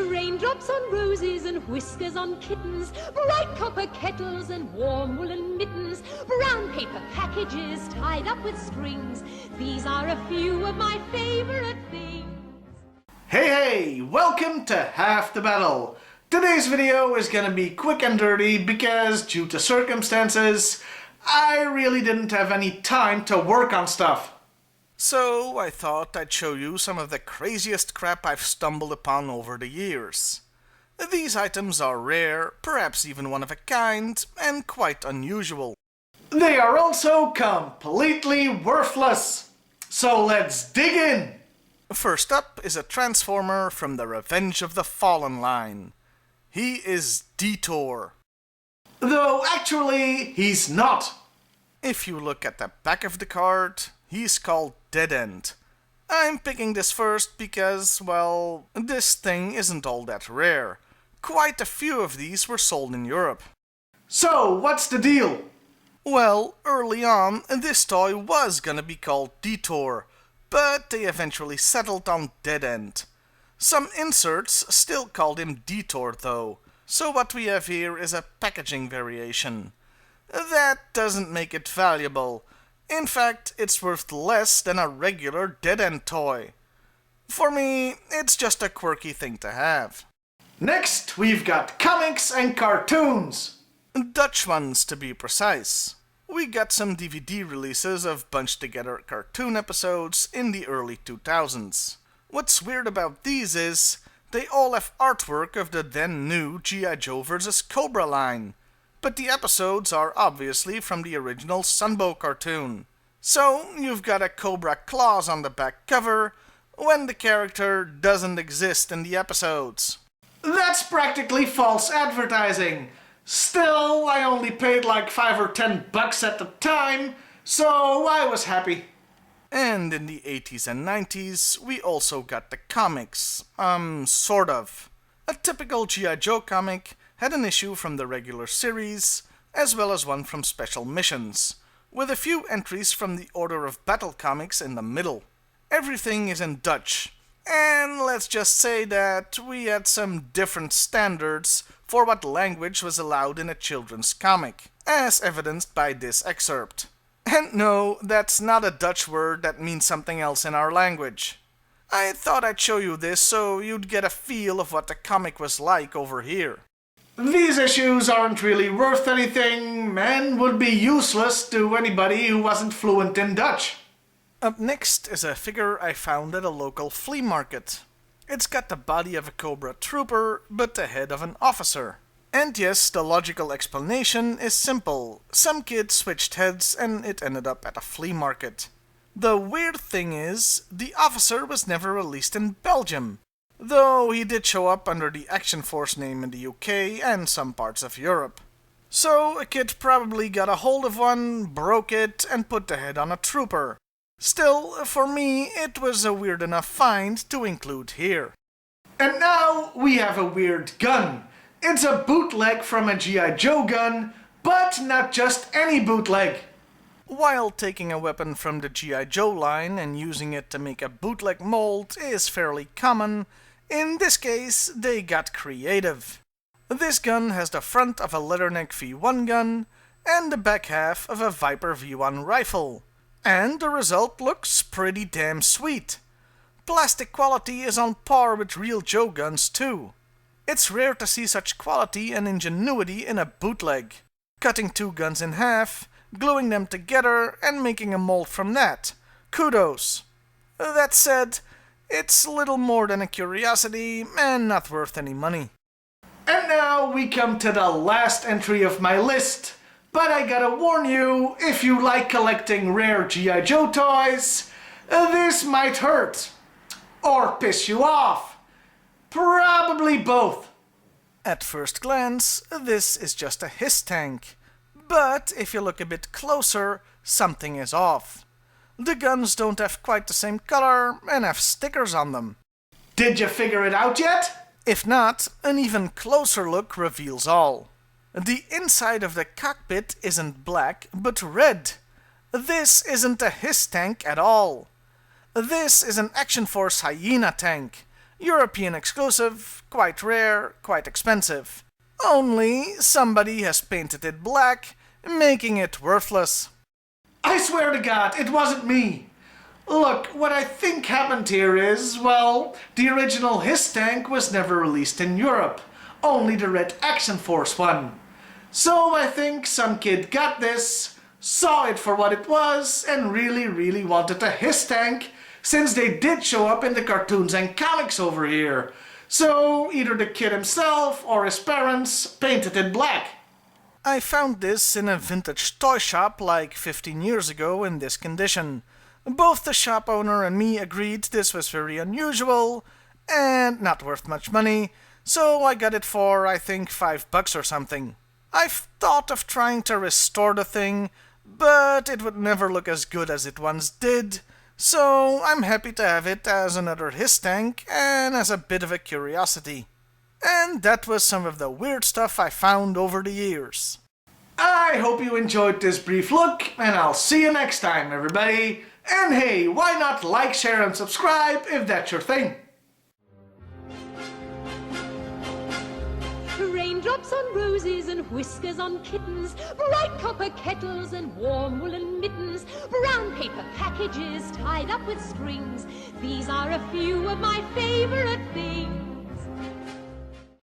Raindrops on roses and whiskers on kittens, bright copper kettles and warm woolen mittens, brown paper packages tied up with strings. These are a few of my favorite things. Hey, welcome to Half the Battle. Today's video is gonna be quick and dirty because due to circumstances, I really didn't have any time to work on stuff. So I thought I'd show you some of the craziest crap I've stumbled upon over the years. These items are rare, perhaps even one of a kind, and quite unusual. They are also completely worthless. So let's dig in! First up is a Transformer from the Revenge of the Fallen line. He is Detour. Though actually, he's not. If you look at the back of the card, he's called Dead End. I'm picking this first because, well, this thing isn't all that rare. Quite a few of these were sold in Europe. So, what's the deal? Well, early on, this toy was gonna be called Detour, but they eventually settled on Dead End. Some inserts still called him Detour though, so what we have here is a packaging variation. That doesn't make it valuable. In fact, it's worth less than a regular Dead End toy. For me, it's just a quirky thing to have. Next, we've got comics and cartoons. Dutch ones, to be precise. We got some DVD releases of bunched together cartoon episodes in the early 2000s. What's weird about these is, they all have artwork of the then new G.I.Joe vs. Cobra line. But the episodes are obviously from the original Sunbow cartoon. So you've got a Cobra claws on the back cover, when the character doesn't exist in the episodes. That's practically false advertising. Still, I only paid like $5 or $10 at the time, so I was happy. And in the 80s and 90s, we also got the comics. Sort of. A typical G.I. Joe comic had an issue from the regular series, as well as one from Special Missions, with a few entries from the Order of Battle comics in the middle. Everything is in Dutch, and let's just say that we had some different standards for what language was allowed in a children's comic, as evidenced by this excerpt. And no, that's not a Dutch word that means something else in our language. I thought I'd show you this so you'd get a feel of what the comic was like over here. These issues aren't really worth anything and would be useless to anybody who wasn't fluent in Dutch. Up next is a figure I found at a local flea market. It's got the body of a Cobra Trooper, but the head of an officer. And yes, the logical explanation is simple. Some kid switched heads and it ended up at a flea market. The weird thing is, the officer was never released in Belgium, though he did show up under the Action Force name in the UK and some parts of Europe. So a kid probably got a hold of one, broke it, and put the head on a trooper. Still, for me, it was a weird enough find to include here. And now we have a weird gun. It's a bootleg from a G.I. Joe gun, but not just any bootleg. While taking a weapon from the G.I. Joe line and using it to make a bootleg mold is fairly common, in this case they got creative. This gun has the front of a Leatherneck V1 gun and the back half of a Viper V1 rifle. And the result looks pretty damn sweet. Plastic quality is on par with real Joe guns too. It's rare to see such quality and ingenuity in a bootleg. Cutting two guns in half, gluing them together and making a mold from that. Kudos. That said, it's little more than a curiosity and not worth any money. And now we come to the last entry of my list. But I gotta warn you, if you like collecting rare G.I. Joe toys, this might hurt. Or piss you off. Probably both. At first glance, this is just a HISS tank. But if you look a bit closer, something is off. The guns don't have quite the same color and have stickers on them. Did you figure it out yet? If not, an even closer look reveals all. The inside of the cockpit isn't black, but red. This isn't a HISS tank at all. This is an Action Force Hyena tank, European exclusive, quite rare, quite expensive. Only somebody has painted it black, making it worthless. I swear to God, it wasn't me. Look, what I think happened here is, well, the original His tank was never released in Europe. Only the Red Action Force one. So I think some kid got this, saw it for what it was, and really wanted a His tank, since they did show up in the cartoons and comics over here. So either the kid himself or his parents painted it black. I found this in a vintage toy shop like 15 years ago in this condition. Both the shop owner and me agreed this was very unusual and not worth much money, so I got it for, I think, $5 or something. I've thought of trying to restore the thing, but it would never look as good as it once did, so I'm happy to have it as another His tank and as a bit of a curiosity. And that was some of the weird stuff I found over the years. I hope you enjoyed this brief look, and I'll see you next time, everybody. And hey, why not like, share, and subscribe if that's your thing? Raindrops on roses and whiskers on kittens, bright copper kettles and warm woolen mittens, brown paper packages tied up with strings. These are a few of my favorite things.